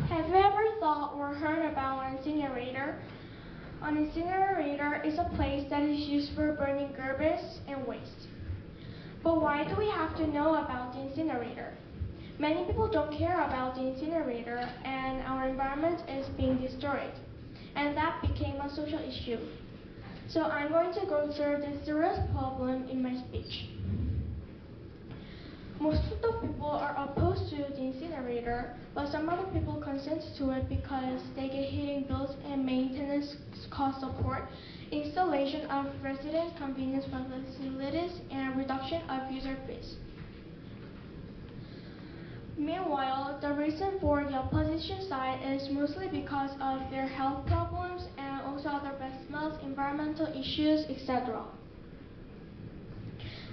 Have you ever thought or heard about an incinerator? An incinerator is a place that is used for burning garbage and waste. But why do we have to know about the incinerator? Many people don't care about the incinerator and our environment is being destroyed. And that became a social issue. So I'm going to go through this serious problem in my speech. Most of the people are opposed to the incinerator, but some other people consent to it because they get heating bills and maintenance cost support, installation of resident convenience facilities, and reduction of user fees. Meanwhile, the reason for the opposition side is mostly because of their health problems and also other bad smells, environmental issues, etc.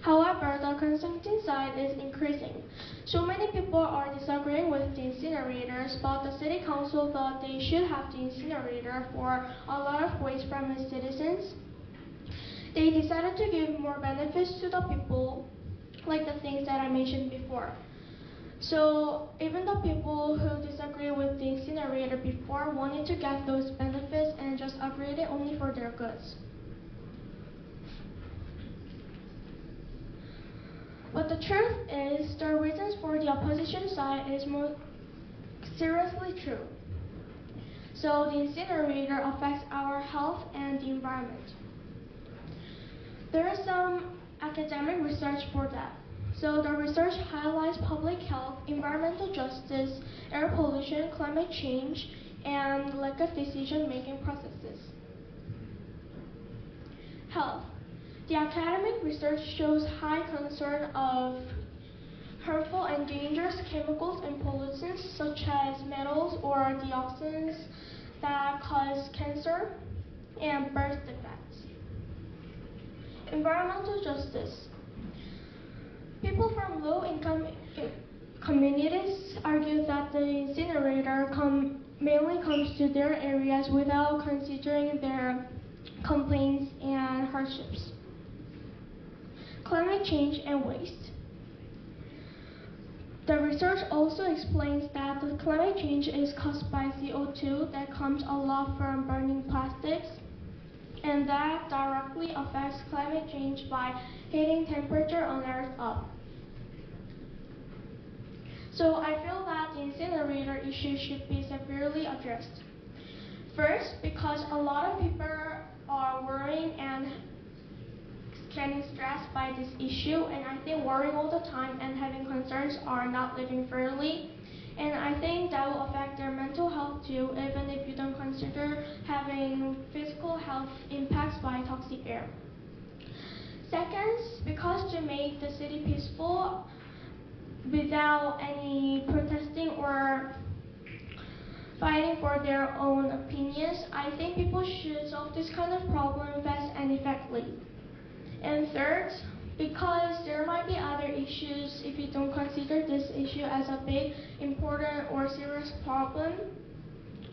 However, the consenting side is increasing. So many people are disagreeing with the incinerators, but the city council thought they should have the incinerator for a lot of waste from its citizens. They decided to give more benefits to the people, like the things that I mentioned before. So even the people who disagree with the incinerator before wanted to get those benefits and just upgrade it only for their goods. But the truth is, the reasons for the opposition side is more seriously true. So the incinerator affects our health and the environment. There is some academic research for that. So the research highlights public health, environmental justice, air pollution, climate change, and lack of decision-making processes. Health. The academic research shows high concern of harmful and dangerous chemicals and pollutants such as metals or dioxins that cause cancer and birth defects. Environmental justice. People from low-income communities argue that the incinerator mainly comes to their areas without considering their complaints and hardships. Climate change and waste. The research also explains that the climate change is caused by CO2 that comes a lot from burning plastics, and that directly affects climate change by heating temperature on Earth up. So I feel that the incinerator issue should be severely addressed. First, because a lot of people are worrying and getting stressed by this issue, and I think worrying all the time and having concerns are not living fairly. And I think that will affect their mental health too, even if you don't consider having physical health impacts by toxic air. Second, because to make the city peaceful without any protesting or fighting for their own opinions, I think people should solve this kind of problem fast and effectively. And third, because there might be other issues if you don't consider this issue as a big, important, or serious problem,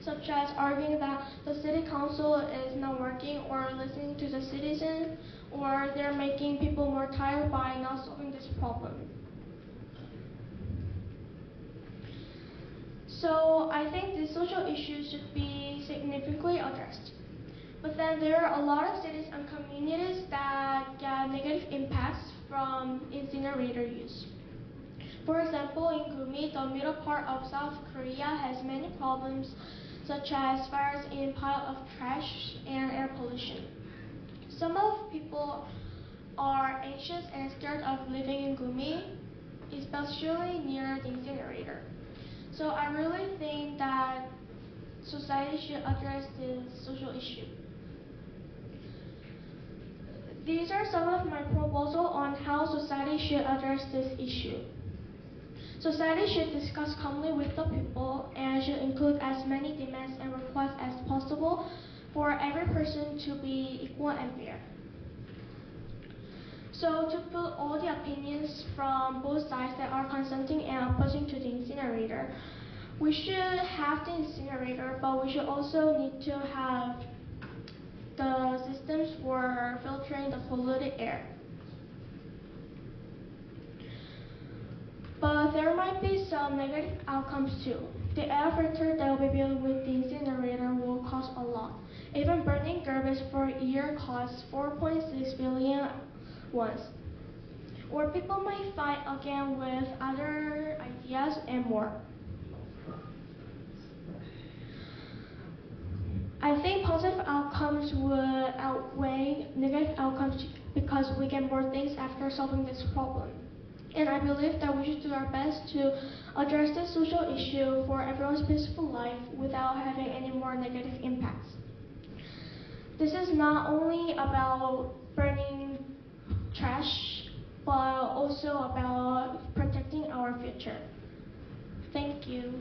such as arguing that the city council is not working or listening to the citizens, or they're making people more tired by not solving this problem. So I think this social issue should be significantly addressed. But then there are a lot of cities and communities that get negative impacts from incinerator use. For example, in Gumi, the middle part of South Korea has many problems such as fires in pile of trash and air pollution. Some of people are anxious and scared of living in Gumi, especially near the incinerator. So I really think that society should address this social issue. These are some of my proposals on how society should address this issue. Society should discuss calmly with the people and should include as many demands and requests as possible for every person to be equal and fair. So to put all the opinions from both sides that are consenting and opposing to the incinerator, we should have the incinerator, but we should also need to have the systems for filtering the polluted air. But there might be some negative outcomes too. The air filter that will be built with the incinerator will cost a lot. Even burning garbage for a year costs 4.6 billion once. Or people might fight again with other ideas and more. I think positive outcomes would outweigh negative outcomes because we get more things after solving this problem. And I believe that we should do our best to address this social issue for everyone's peaceful life without having any more negative impacts. This is not only about burning trash, but also about protecting our future. Thank you.